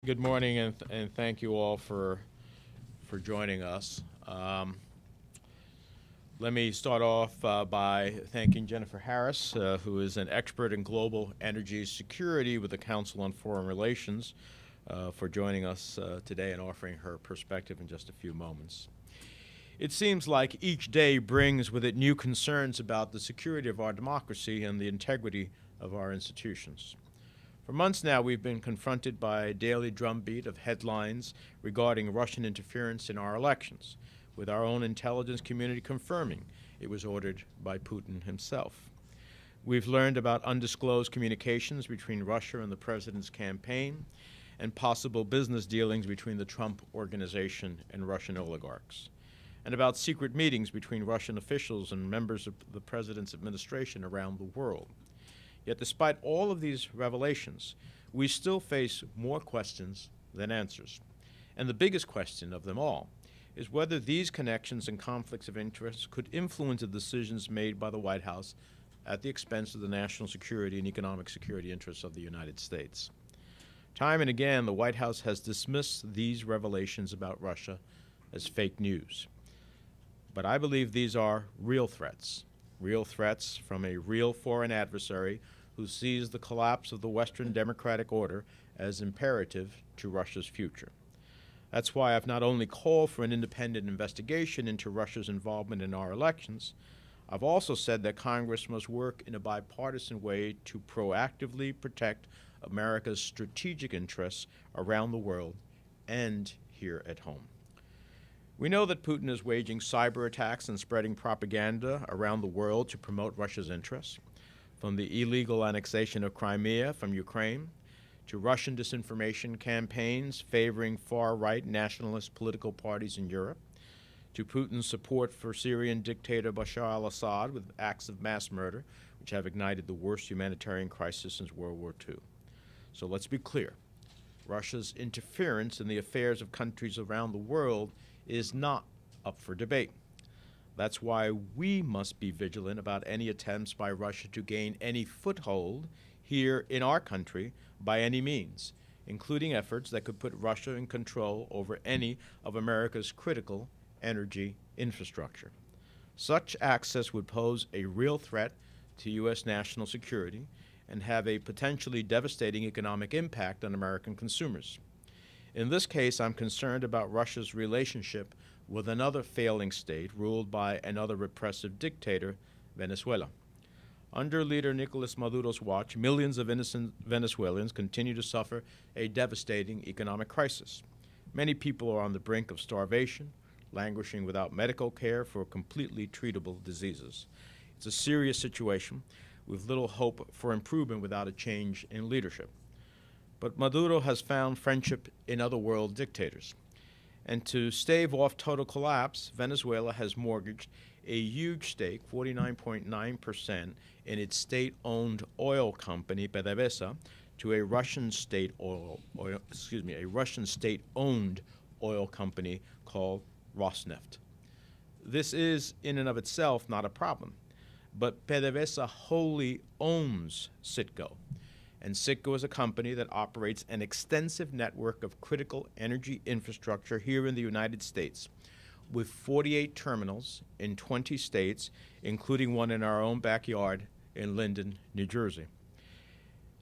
Good morning, and thank you all for joining us. Let me start off by thanking Jennifer Harris, who is an expert in global energy security with the Council on Foreign Relations, for joining us today and offering her perspective in just a few moments. It seems like each day brings with it new concerns about the security of our democracy and the integrity of our institutions. For months now, we've been confronted by a daily drumbeat of headlines regarding Russian interference in our elections, with our own intelligence community confirming it was ordered by Putin himself. We've learned about undisclosed communications between Russia and the president's campaign and possible business dealings between the Trump organization and Russian oligarchs, and about secret meetings between Russian officials and members of the president's administration around the world. Yet despite all of these revelations, we still face more questions than answers. And the biggest question of them all is whether these connections and conflicts of interest could influence the decisions made by the White House at the expense of the national security and economic security interests of the United States. Time and again, the White House has dismissed these revelations about Russia as fake news. But I believe these are real threats from a real foreign adversary who sees the collapse of the Western democratic order as imperative to Russia's future. That's why I've not only called for an independent investigation into Russia's involvement in our elections, I've also said that Congress must work in a bipartisan way to proactively protect America's strategic interests around the world and here at home. We know that Putin is waging cyber attacks and spreading propaganda around the world to promote Russia's interests, from the illegal annexation of Crimea from Ukraine to Russian disinformation campaigns favoring far-right nationalist political parties in Europe, to Putin's support for Syrian dictator Bashar al-Assad with acts of mass murder, which have ignited the worst humanitarian crisis since World War II. So let's be clear. Russia's interference in the affairs of countries around the world is not up for debate. That's why we must be vigilant about any attempts by Russia to gain any foothold here in our country by any means, including efforts that could put Russia in control over any of America's critical energy infrastructure. Such access would pose a real threat to U.S. national security and have a potentially devastating economic impact on American consumers. In this case, I'm concerned about Russia's relationship with another failing state ruled by another repressive dictator, Venezuela. Under leader Nicolas Maduro's watch, millions of innocent Venezuelans continue to suffer a devastating economic crisis. Many people are on the brink of starvation, languishing without medical care for completely treatable diseases. It's a serious situation with little hope for improvement without a change in leadership. But Maduro has found friendship in other world dictators. And to stave off total collapse, Venezuela has mortgaged a huge stake, 49.9%, in its state-owned oil company, PDVSA, to a Russian state-owned oil company called Rosneft. This is, in and of itself, not a problem. But PDVSA wholly owns Citgo. And Citgo is a company that operates an extensive network of critical energy infrastructure here in the United States, with 48 terminals in 20 states, including one in our own backyard in Linden, New Jersey.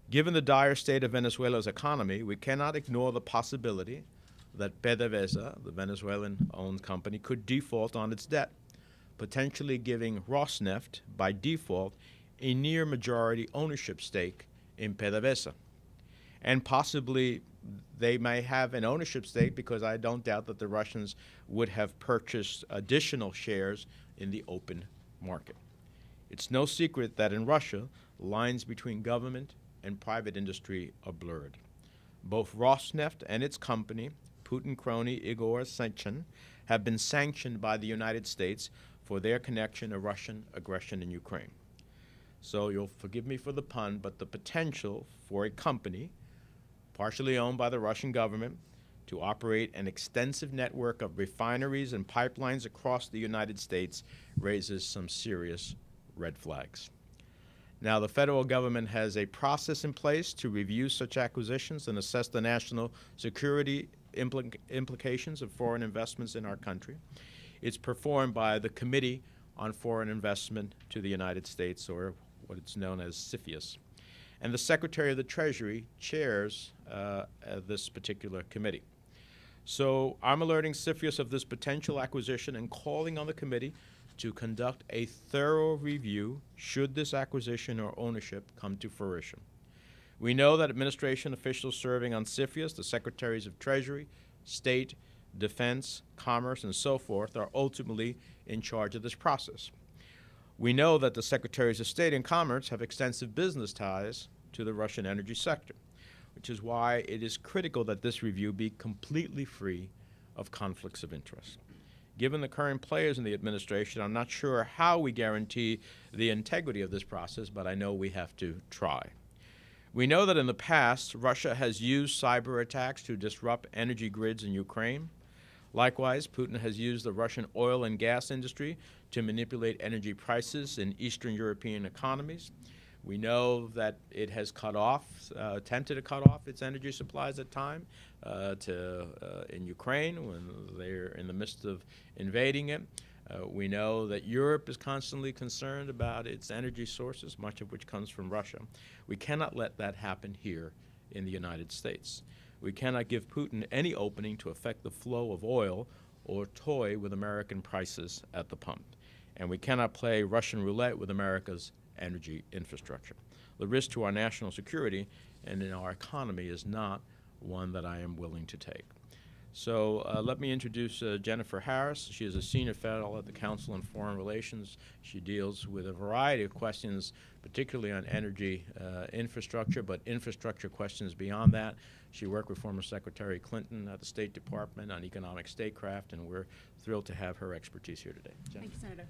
Given the dire state of Venezuela's economy, we cannot ignore the possibility that PDVSA, the Venezuelan-owned company, could default on its debt, potentially giving Rosneft, by default, a near majority ownership stake in PDVSA. And possibly they may have an ownership stake because I don't doubt that the Russians would have purchased additional shares in the open market. It's no secret that in Russia, lines between government and private industry are blurred. Both Rosneft and its company, Putin crony Igor Sechin, have been sanctioned by the United States for their connection to Russian aggression in Ukraine. So you'll forgive me for the pun, but the potential for a company, partially owned by the Russian government, to operate an extensive network of refineries and pipelines across the United States raises some serious red flags. Now, the federal government has a process in place to review such acquisitions and assess the national security implications of foreign investments in our country. It's performed by the Committee on Foreign Investment to the United States, or what it's known as CFIUS. And the Secretary of the Treasury chairs this particular committee. So I'm alerting CFIUS of this potential acquisition and calling on the committee to conduct a thorough review should this acquisition or ownership come to fruition. We know that administration officials serving on CFIUS, the Secretaries of Treasury, State, Defense, Commerce, and so forth, are ultimately in charge of this process. We know that the Secretaries of State and Commerce have extensive business ties to the Russian energy sector, which is why it is critical that this review be completely free of conflicts of interest. Given the current players in the administration, I'm not sure how we guarantee the integrity of this process, but I know we have to try. We know that in the past, Russia has used cyber attacks to disrupt energy grids in Ukraine. Likewise, Putin has used the Russian oil and gas industry to manipulate energy prices in Eastern European economies. We know that it has attempted to cut off its energy supplies at times in Ukraine when they're in the midst of invading it. We know that Europe is constantly concerned about its energy sources, much of which comes from Russia. We cannot let that happen here in the United States. We cannot give Putin any opening to affect the flow of oil or toy with American prices at the pump. And we cannot play Russian roulette with America's energy infrastructure. The risk to our national security and in our economy is not one that I am willing to take. So let me introduce Jennifer Harris. She is a senior fellow at the Council on Foreign Relations. She deals with a variety of questions, particularly on energy infrastructure, but infrastructure questions beyond that. She worked with former Secretary Clinton at the State Department on economic statecraft, and we're thrilled to have her expertise here today. Jennifer. Thank you, Senator.